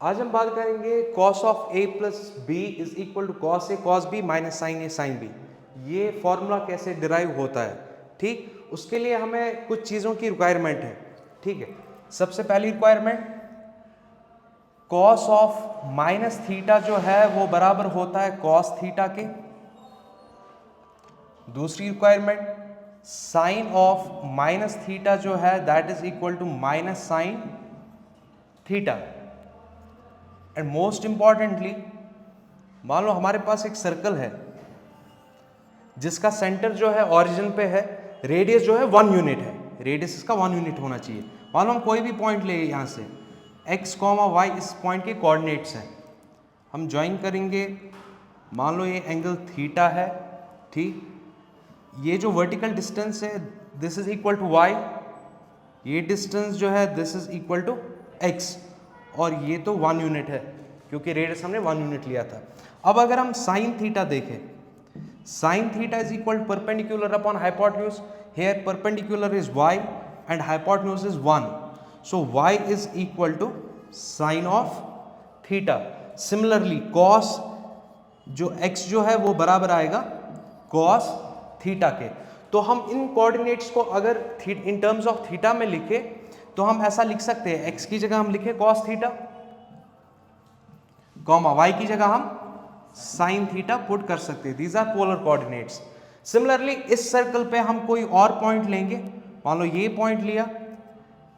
आज हम बात करेंगे cos of a plus B is equal to cos A cos B minus sine A sine B. ये formula कैसे डिराइव होता है, ठीक, उसके लिए हमें कुछ चीज़ों की रिक्वायरमेंट है। ठीक है, सबसे पहली requirement cos of minus theta जो है वो बराबर होता है cos थीटा के। दूसरी requirement sine of minus theta जो है that is equal to minus sine theta. And most importantly मान लो हमारे पास एक सर्कल है जिसका सेंटर जो है ओरिजिन पे है, रेडियस जो है 1 यूनिट है, रेडियस इसका 1 यूनिट होना चाहिए। मान लो हम कोई भी पॉइंट ले यहाँ से x, y इस पॉइंट के कोऑर्डिनेट्स हैं, हम ज्वाइन करेंगे। मान लो ये एंगल थीटा है, ठीक, ये जो वर्टिकल डिस्टेंस है this is equal to y, ये डिस्टेंस जो है this is equal to x, और ये तो 1 यूनिट है क्योंकि रेडियस हमने 1 यूनिट लिया था। अब अगर हम साइन थीटा देखें, sine theta is equal to perpendicular upon hypotenuse, here perpendicular is y and hypotenuse is 1, so y is equal to sine of theta. Similarly cos जो x जो है वो बराबर आएगा कॉस थीटा के। तो हम इन कोऑर्डिनेट्स को अगर इन टर्म्स ऑफ थीटा में लिखे तो हम ऐसा लिख सकते हैं, x की जगह हम लिखे cos थीटा, कॉमा y की जगह हम sin थीटा पुट कर सकते हैं। These are polar coordinates. Similarly इस सर्कल पे हम कोई और पॉइंट लेंगे, मान लो ये पॉइंट लिया,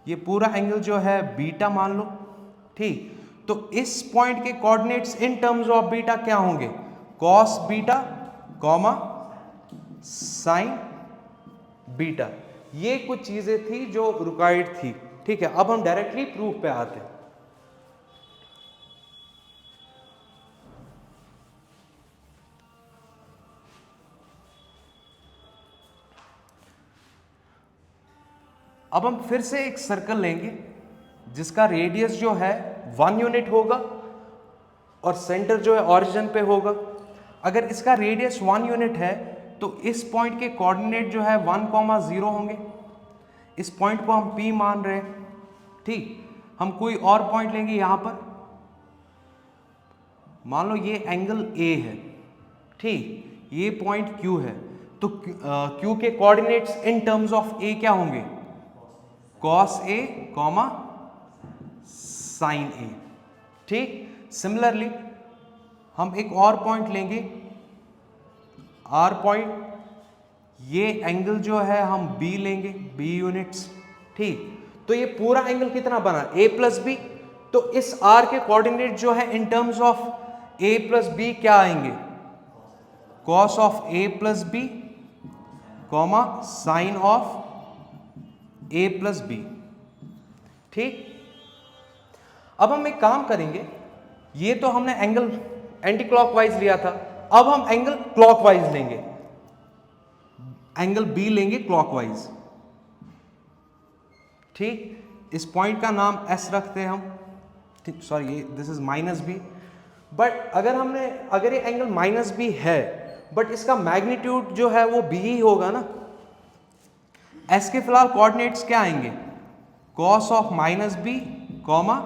ये पूरा एंगल जो है बीटा मान लो, ठीक, तो इस पॉइंट के coordinates in terms of beta क्या होंगे, cos beta comma sin beta. ये कुछ चीजें थी जो रिक्वायर्ड थी, ठीक है। अब हम डायरेक्टली प्रूफ पे आते हैं। अब हम फिर से एक सर्कल लेंगे जिसका रेडियस जो है 1 यूनिट होगा और सेंटर जो है ओरिजिन पे होगा। अगर इसका रेडियस 1 यूनिट है तो इस पॉइंट के कोऑर्डिनेट जो है 1,0 होंगे। इस पॉइंट को हम P मान रहे हैं, ठीक। हम कोई और पॉइंट लेंगे यहां पर, मान लो ये एंगल A है, ठीक, ये पॉइंट Q है, तो Q के coordinates in terms of A क्या होंगे, cos A comma sin A, ठीक। सिमिलरली हम एक और पॉइंट लेंगे R पॉइंट, ये एंगल जो है हम B लेंगे, B यूनिट्स, ठीक। तो ये पूरा एंगल कितना बना, A प्लस बी। तो इस R के कोऑर्डिनेट जो है in terms of A plus B क्या आएंगे, cos of A plus B comma sine of A plus B, ठीक। अब हम एक काम करेंगे, ये तो हमने एंगल एंटी क्लॉकवाइज लिया था, अब हम एंगल क्लॉकवाइज लेंगे, एंगल B लेंगे क्लॉकवाइज, ठीक। इस पॉइंट का नाम S रखते हैं हम, ठीक, सॉरी ये this is minus B. But अगर ये एंगल माइनस बी है बट इसका मैग्नीट्यूड जो है वो B ही होगा ना। S के फिलहाल कोऑर्डिनेट्स क्या आएंगे, cos of minus B comma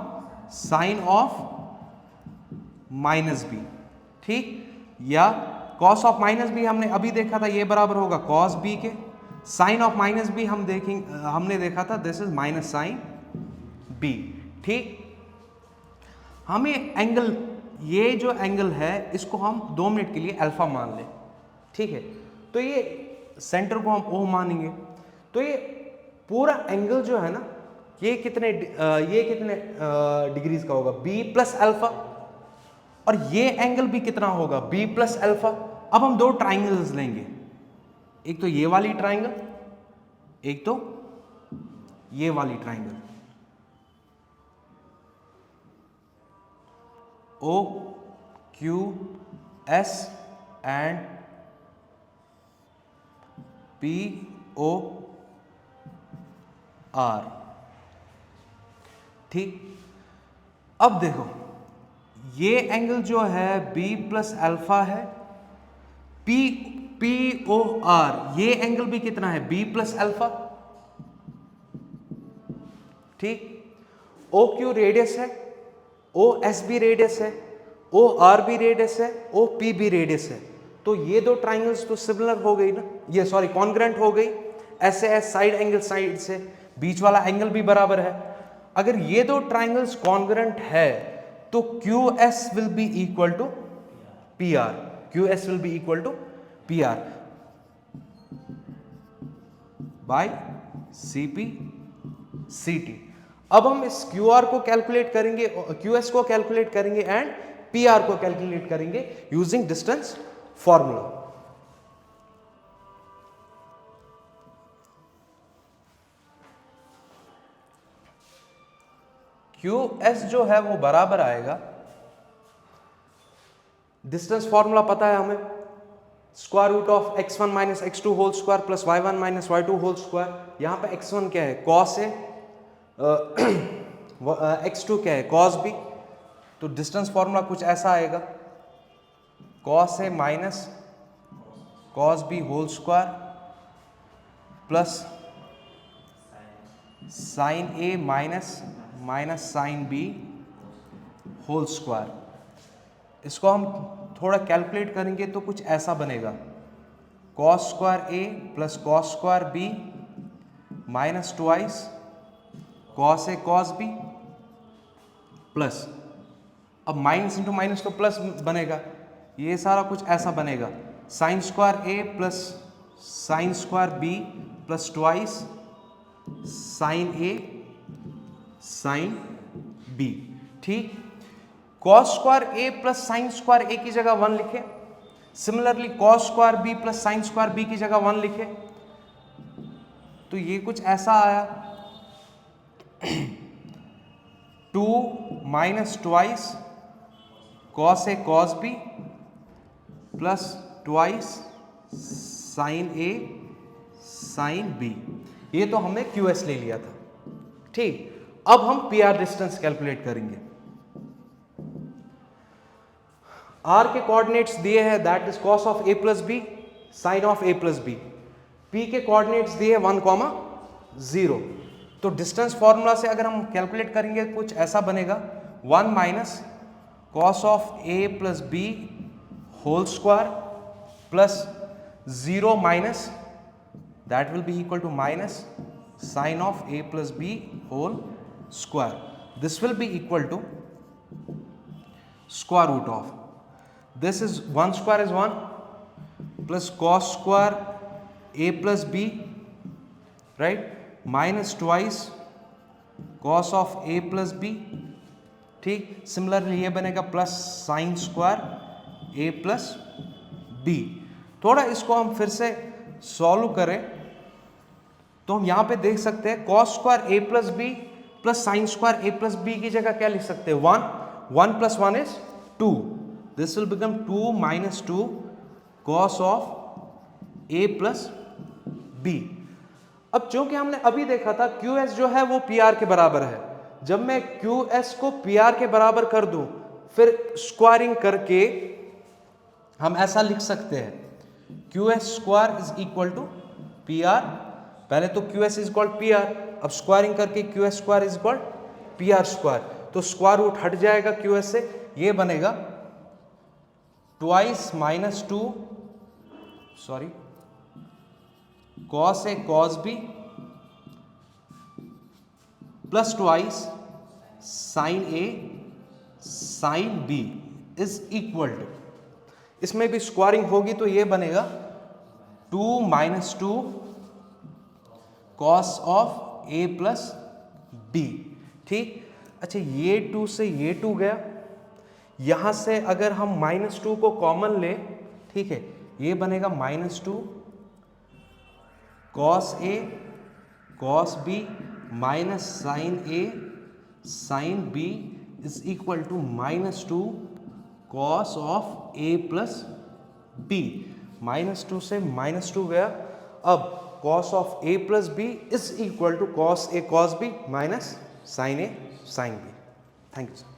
sine of minus B, ठीक, या cos ऑफ माइनस बी हमने अभी देखा था ये बराबर होगा cos b के, साइन ऑफ माइनस बी हमने देखा था this is minus sine b, ठीक। हम ये जो एंगल है इसको हम 2 मिनट के लिए अल्फा मान लें, ठीक है। तो ये सेंटर को हम O मानेंगे, तो ये पूरा एंगल जो है ना ये कितने डिग्रीज का होगा, B प्लस अल्फा, और ये एंगल भी कितना होगा, B प्लस अल्फा। अब हम 2 ट्राइंगल्स लेंगे, एक तो ये वाली ट्राइंगल, एक तो ये वाली triangle, O Q S and P O R, ठीक। अब देखो ये एंगल जो है B प्लस अल्फा है, P O R ये एंगल भी कितना है, B प्लस अल्फा, ठीक। OQ रेडियस है, ओ एस भी रेडियस है, ओ आर भी रेडियस है, ओ पी भी रेडियस है, तो ये दो ट्राइंगल्स तो सिमिलर हो गई ना, ये सॉरी कॉन्ग्रुएंट हो गई, ऐसे है साइड एंगल साइड से, बीच वाला एंगल भी बराबर है। अगर ये दो ट्राइंगल्स कॉन्ग्रुएंट है तो Q S will be equal to P R, Q S will be equal to P R by C P C T. अब हम इस क्यू आर को कैलकुलेट करेंगे, क्यू एस को कैलकुलेट करेंगे एंड पी आर को कैलकुलेट करेंगे using distance formula. Q S जो है वो बराबर आएगा, डिस्टेंस फॉर्मूला पता है हमें, square root of x1 minus x2 whole square plus y1 minus y2 whole square. यहाँ पे x1 क्या है, कॉस है, x2 क्या है, कॉस बी। तो डिस्टेंस फॉर्मूला कुछ ऐसा आएगा, cos A minus cos B whole square plus sine A minus minus sine B whole square. इसको हम थोड़ा कैलकुलेट करेंगे तो कुछ ऐसा बनेगा, cos square A plus cos square B minus twice cos A cos B plus, अब minus into minus तो प्लस बनेगा, ये सारा कुछ ऐसा बनेगा, sine square A plus sine square B plus twice sine A sine B. ठीक, cos square A plus sine square A की जगह 1 लिखे, similarly cos square B plus sine square B की जगह 1 लिखे, तो ये कुछ ऐसा आया 2 minus twice cos A cos B plus twice sine A sine B. ये तो हमने क्यू एस ले लिया था। ठीक, अब हम पी आर डिस्टेंस कैलकुलेट करेंगे। आर के कोऑर्डिनेट्स दिए हैं, that is cos of A plus B sine of A plus B. P के कोऑर्डिनेट्स दिए 1,0। तो डिस्टेंस फॉर्मूला से अगर हम कैलकुलेट करेंगे कुछ ऐसा बनेगा, 1 minus cos of A plus B whole square plus 0 minus that will be equal to minus sine of A plus B whole square. This will be equal to square root of, this is 1 square is 1 plus cos square a plus b, right, minus twice cos of a plus b। ठीक, similarly ये बनेगा plus sine square a plus b। थोड़ा इसको हम फिर से solve करें तो हम यहाँ पे देख सकते हैं cos square a plus B plus sine square a plus B की जगह क्या लिख सकते हैं, 1 plus 1 is 2, this will become 2 minus 2 cos of a plus b। अब जो कि हमने अभी देखा था QS जो है वो PR के बराबर है, जब मैं QS को PR के बराबर कर दूं फिर स्क्वायरिंग करके हम ऐसा लिख सकते हैं QS square is equal to PR। पहले तो QS इज इक्वल PR, अब स्क्वायरिंग करके QS square is equal PR square, तो स्क्वायर रूट हट जाएगा QS से, ये बनेगा twice minus 2 sorry cos A cos B plus twice sine A sine B is equal to, इसमें भी स्क्वायरिंग होगी तो ये बनेगा 2 minus 2 cos of A plus B. ठीक, अच्छा ये 2 से ये 2 गया, यहां से अगर हम -2 को कॉमन ले, ठीक है, ये बनेगा -2 cos A cos B minus sine A sine B is equal to -2 cos of A plus B. -2 से -2 गया, अब cos of A plus B is equal to cos A cos B minus sine A sine B. Thank you sir.